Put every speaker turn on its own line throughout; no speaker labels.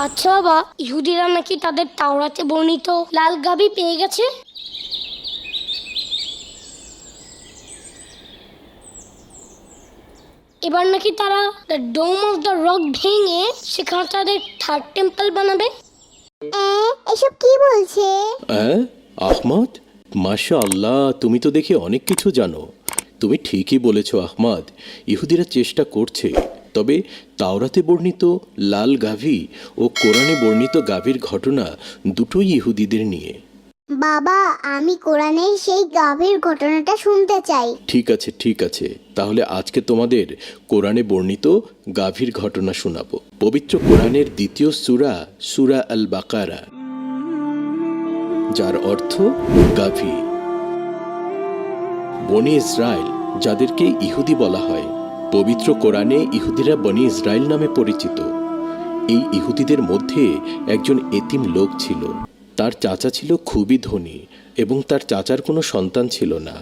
আচ্ছা বাবা, ইহুদিরা নাকি তাদের তাওরাতে বর্ণিত লাল গাভী পেয়ে গেছে। এবার নাকি তারা the Dome of the Rock ভেঙে সেখানে তাদের থার্ড টেম্পল বানাবে।
এসব কি বলছে?
আহমদ, মাশাআল্লাহ, তুমি তো দেখি অনেক কিছু জানো। তুমি ঠিকই বলেছ আহমদ, ইহুদিরা চেষ্টা করছে, তবে তাওরাতে বর্ণিত লাল গাভী ও কোরআনে বর্ণিত গাভীর ঘটনা দুটোই ইহুদিদের নিয়ে।
বাবা, আমি কোরআনের সেই গাভীর ঘটনাটা শুনতে চাই।
ঠিক আছে, তাহলে আজকে তোমাদের কোরআনে বর্ণিত গাভীর ঘটনা শোনাবো। পবিত্র কোরআনের দ্বিতীয় সূরা আল বাকারা, যার অর্থ গাভী। বনি ইসরায়েল, যাদেরকে ইহুদি বলা হয়, পবিত্র কোরআনে ইহুদিরা বনি ইসরায়েল নামে পরিচিত। এই ইহুদিদের মধ্যে একজন এতিম লোক ছিল। তার চাচা ছিল খুবই ধনী এবং তার চাচার কোনো সন্তান ছিল না।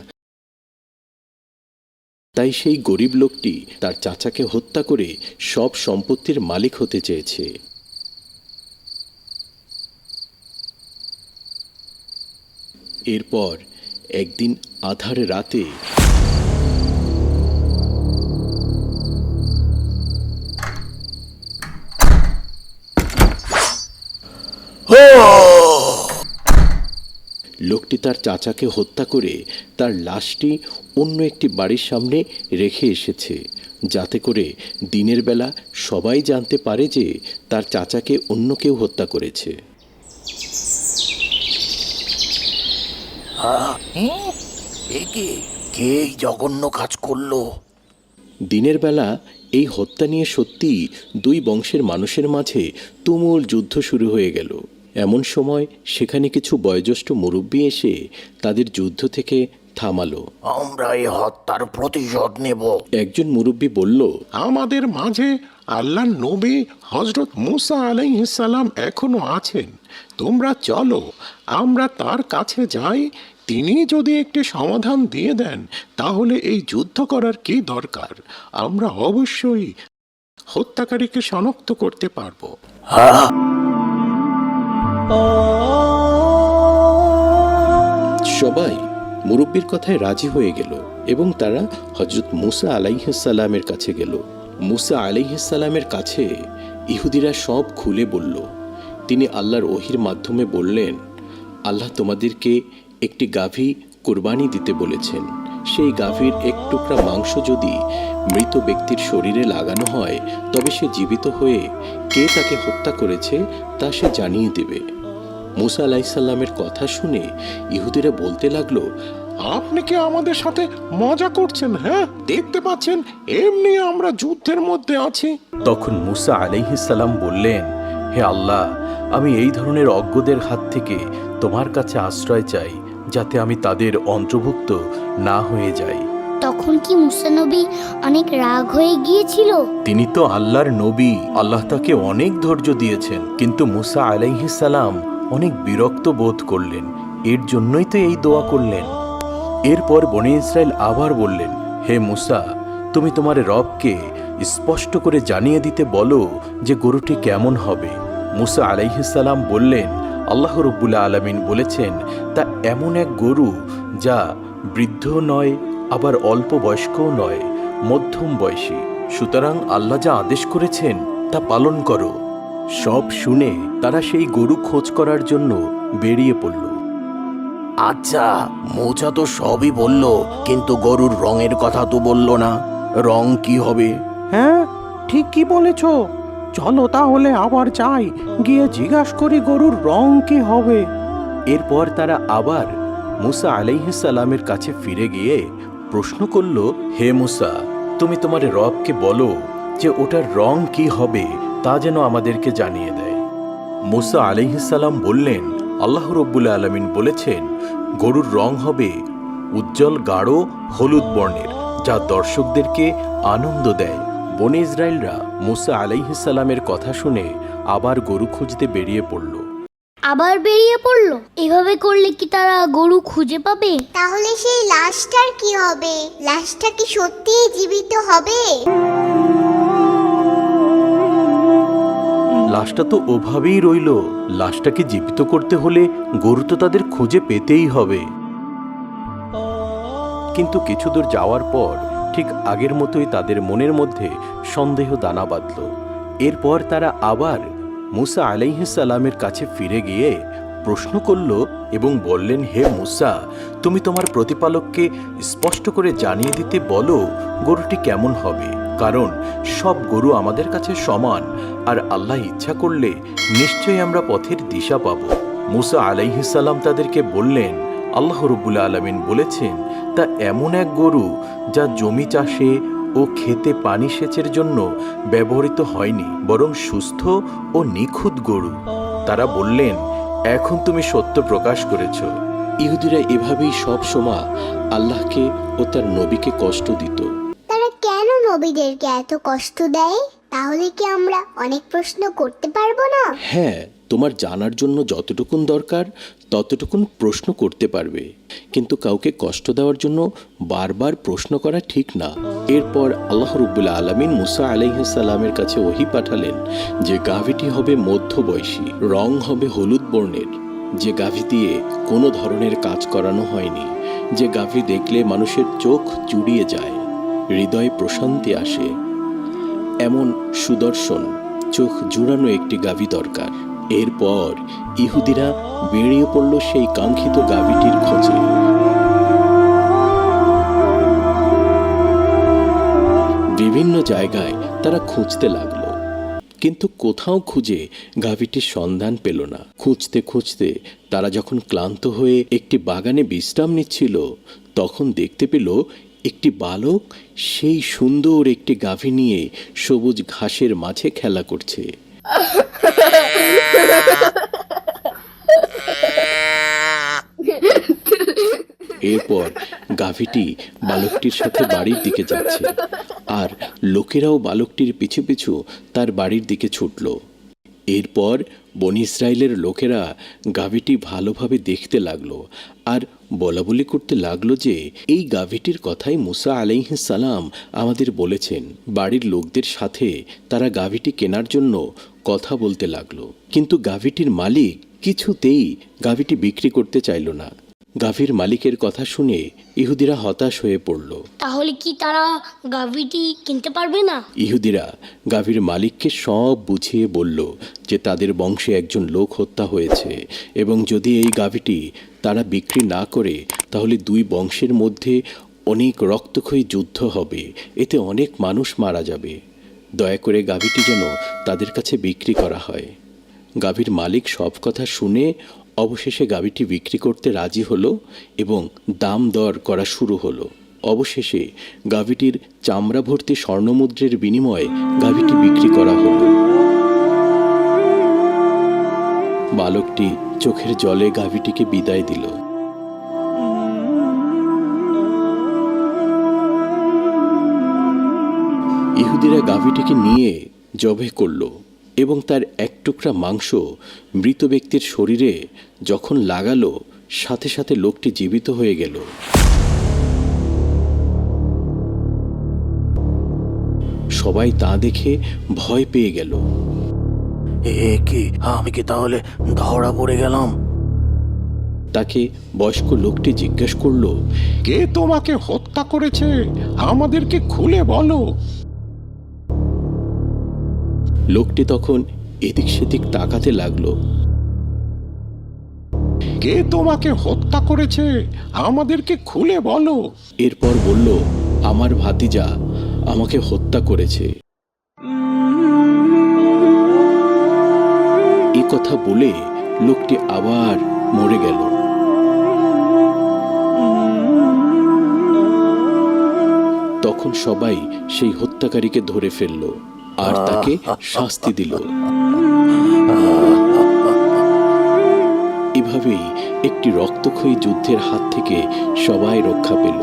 তাই সেই গরিব লোকটি তার চাচাকে হত্যা করে সব সম্পত্তির মালিক হতে চেয়েছে। এরপর একদিন আঁধার রাতে লোকটি তার চাচাকে হত্যা করে তার লাশটি অন্য একটি বাড়ির সামনে রেখে এসেছে, যাতে করে দিনের বেলা সবাই জানতে পারে যে তার চাচাকে অন্য কেউ হত্যা করেছে।
কে এই জঘন্য কাজ করলো?
দিনের বেলা এই হত্যা নিয়ে সত্যিই দুই বংশের মানুষের মাঝে তুমুল যুদ্ধ শুরু হয়ে গেল। এমন সময় সেখানে কিছু বয়োজ্যেষ্ঠ মুরব্বী এসে তাদের যুদ্ধ থেকে থামালো।
আমরা এই হত্যার প্রতিশোধ নেব।
একজন মুরব্বী বলল,
আমাদের মাঝে আল্লাহর নবী হযরত মুসা আলাইহিস সালাম এখনো আছেন। তোমরা চলো, আমরা তার কাছে যাই। তিনি যদি একটি সমাধান দিয়ে দেন, তাহলে এই যুদ্ধ করার কি দরকার? আমরা অবশ্যই হত্যাকারীকে শনাক্ত করতে পারবো।
সবাই মুরব্বীর কথায় রাজি হয়ে গেল এবং তারা হযরত মুসা আলাইহিস সালামের কাছে গেল। মুসা আলাইহিস সালামের কাছে ইহুদিরা সব খুলে বলল। তিনি আল্লাহর ওহির মাধ্যমে বললেন, আল্লাহ তোমাদেরকে একটি গাভী কুরবানি দিতে বলেছেন। সেই গাভীর এক টুকরা মাংস যদি মৃত ব্যক্তির শরীরে লাগানো হয়, তবে সে জীবিত হয়ে কে তাকে হত্যা করেছে তা সে জানিয়ে দেবে। মুসা আলাইহিস সালামের কথা শুনে ইহুদিরা বলতে লাগলো,
আপনি কি আমাদের সাথে মজা করছেন? হ্যাঁ, দেখতে পাচ্ছেন এমনি আমরা যুদ্ধের মধ্যে আছি।
তখন মুসা আলাইহিস সালাম বললেন, হে আল্লাহ, আমি এই ধরনের অজ্ঞদের হাত থেকে তোমার কাছে আশ্রয় চাই, যাতে আমি তাদের অন্তর্ভুক্ত না হয়ে যাই।
তখন কি মুসা নবী অনেক রাগ হয়ে গিয়েছিল?
তিনি তো আল্লাহর নবী, আল্লাহ তাকে অনেক ধৈর্য দিয়েছেন, কিন্তু মুসা আলাইহিস সালাম অনেক বিরক্ত বোধ করলেন। এর জন্যই তো এই দোয়া করলেন। এরপর বনি ইসরায়েল আবার বললেন, হে মুসা, তুমি তোমার রবকে স্পষ্ট করে জানিয়ে দিতে বলো যে গরুটি কেমন হবে। মুসা আলাইহিস সালাম বললেন, আল্লাহ রাব্বুল আলামিন বলেছেন তা এমন এক গরু যা বৃদ্ধ নয়, আবার অল্প বয়স্কও নয়, মধ্যম বয়সী। সুতরাং আল্লাহ যা আদেশ করেছেন তা পালন করো। সব শুনে তারা সেই গরু খোঁজ করার জন্য বেরিয়ে পড়ল।
আচ্ছা, মোচা তো সবই বলল, কিন্তু গরুর রঙের কথা তো বলল না। রং কি হবে?
হ্যাঁ, ঠিক কি বলেছ। চলো তাহলে আবার যাই, গিয়ে জিজ্ঞাসা করি গরুর রং কি হবে।
এরপর তারা আবার মুসা আলাইহিস সালামের কাছে ফিরে গিয়ে প্রশ্ন করল, হে মুসা, তুমি তোমার রবকে বলো যে ওটার রং কি হবে, তা যেন আমাদেরকে জানিয়ে দেয়। মুসা আলাইহিস সালাম বললেন, আল্লাহ রাব্বুল আলামিন বলেছেন গরুর রং হবে উজ্জ্বল গাঢ় হলুদ বর্ণের, যা দর্শকদেরকে আনন্দ দেয়। বনে ইসরায়েলরা মুসা আলাইহিস সালামের কথা শুনে আবার গরু খুঁজতে বেরিয়ে পড়ল।
আবার বেরিয়ে পড়লো। এভাবে করলে কি তারা গরু খুঁজে পাবে?
তাহলে সেই লাশটার কি হবে? লাশটা কি সত্যিই জীবিত হবে?
লাশটা তো ওভাবেই রইল। লাশটাকে জীবিত করতে হলে গরু তো তাদের খুঁজে পেতেই হবে। কিন্তু কিছু দূর যাওয়ার পর ঠিক আগের মতোই তাদের মনের মধ্যে সন্দেহ দানা বাঁধল। এরপর তারা আবার মুসা আলাইহিস সালামের কাছে ফিরে গিয়ে প্রশ্ন করল এবং বললেন, হে মুসা, তুমি তোমার প্রতিপালককে স্পষ্ট করে জানিয়ে দিতে বলো গরুটি কেমন হবে, কারণ সব গরু আমাদের কাছে সমান, আর আল্লাহ ইচ্ছা করলে নিশ্চয়ই আমরা পথের দিশা পাব। মুসা আলাইহিস সালাম তাদেরকে বললেন, আল্লাহ রাব্বুল আলামিন বলেছেন, তা এমন এক গরু যা জমি চাষে ও খেতে পানি সেচের জন্য ব্যবহৃত হয়নি, বরং সুস্থ ও নিখুঁত গরু। তারা বললেন, এখন তুমি সত্য প্রকাশ করেছ।
ইহুদিরা এভাবেই সব সময় আল্লাহকে ও তার নবীকে কষ্ট দিত।
তারা কেন নবীদেরকে এত কষ্ট দেয়? তাহলে কি আমরা অনেক প্রশ্ন করতে পারবো না?
হ্যাঁ, তোমার জানার জন্য যতটুকুন দরকার ততটুকুন প্রশ্ন করতে পারবে, কিন্তু কাউকে কষ্ট দেওয়ার জন্য বারবার প্রশ্ন করা ঠিক না। এরপর আল্লাহ রাব্বুল আলামিন মুসা আলাইহিস সালামের কাছে ওহী পাঠালেন যে গাভীটি হবে মধ্যবয়সী, রং হবে হলুদ বর্ণের, যে গাভী দিয়ে কোনো ধরনের কাজ করানো হয়নি, যে গাভী দেখলে মানুষের চোখ জুড়িয়ে যায়, হৃদয়ে প্রশান্তি আসে, এমন সুদর্শন চোখ জুড়ানো একটি গাভী দরকার। এরপর ইহুদিরা বেরিয়ে পড়ল সেই কাঙ্ক্ষিত গাভীটির খোঁজে। বিভিন্ন জায়গায় তারা খুঁজতে লাগলো, কিন্তু কোথাও খুঁজে গাভীটির সন্ধান পেল না। খুঁজতে খুঁজতে তারা যখন ক্লান্ত হয়ে একটি বাগানে বিশ্রাম নিচ্ছিল, তখন দেখতে পেল একটি বালক সেই সুন্দর একটি গাভী নিয়ে সবুজ ঘাসের মাঝে খেলা করছে। এরপর গাভীটি বালকটির সাথে বাড়ির দিকে যাচ্ছে, আর লোকেরাও বালকটির পিছু পিছু তার বাড়ির দিকে ছুটল। এরপর বনি ইসরায়েলের লোকেরা গাভীটি ভালোভাবে দেখতে লাগলো আর বলাবলি করতে লাগলো যে এই গাভীটির কথাই মুসা আলাইহিস সালাম আমাদের বলেছেন। বাড়ির লোকদের সাথে তারা গাভীটি কেনার জন্য কথা বলতে লাগলো, কিন্তু গাভীটির মালিক কিছুতেই গাভীটি বিক্রি করতে চাইল না। গাভীর মালিকের কথা শুনে ইহুদিরা হতাশ হয়ে পড়ল।
তাহলে কি তারা গাভীটি কিনতে পারবে না?
ইহুদিরা গাভীর মালিককে সব বুঝিয়ে বলল যে তাদের বংশে একজন লোক হত্যা হয়েছে, এবং যদি এই গাভীটি তারা বিক্রি না করে তাহলে দুই বংশের মধ্যে অনেক রক্তক্ষয়ী যুদ্ধ হবে, এতে অনেক মানুষ মারা যাবে। দয়া করে গাভীটি যেন তাদের কাছে বিক্রি করা হয়। গাভীর মালিক সব কথা শুনে অবশেষে গাভীটি বিক্রি করতে রাজি হলো এবং দাম দর করা শুরু হলো। অবশেষে গাভীটির চামড়া ভর্তি স্বর্ণমুদ্রের বিনিময়ে গাভীটি বিক্রি করা হলো। বালকটি চোখের জলে গাভীটিকে বিদায় দিল। ইহুদিরা গাভীটিকে নিয়ে জবাই করলো এবং তার এক টুকরা মাংস মৃত ব্যক্তির শরীরে যখন লাগালো, সাথে সাথে লোকটি জীবিত হয়ে গেল। সবাই তা দেখে ভয় পেয়ে গেল।
কি আমি কি তাহলে ধরা পড়ে গেলাম?
তাকে বয়স্ক লোকটি জিজ্ঞেস করলো,
কে তোমাকে হত্যা করেছে? আমাদেরকে খুলে বলো।
লোকটি তখন এদিক সেদিক তাকাতে লাগলো।
কে তোমাকে হত্যা করেছে? আমাদেরকে খুলে বলো।
এরপর বলল, আমার ভাতিজা আমাকে হত্যা করেছে। এ কথা বলে লোকটি আবার মরে গেল। তখন সবাই সেই হত্যাকারীকে ধরে ফেলল আর তাকে শাস্তি দিল। এভাবেই একটি রক্তক্ষয়ী যুদ্ধের হাত থেকে সবাই রক্ষা পেল।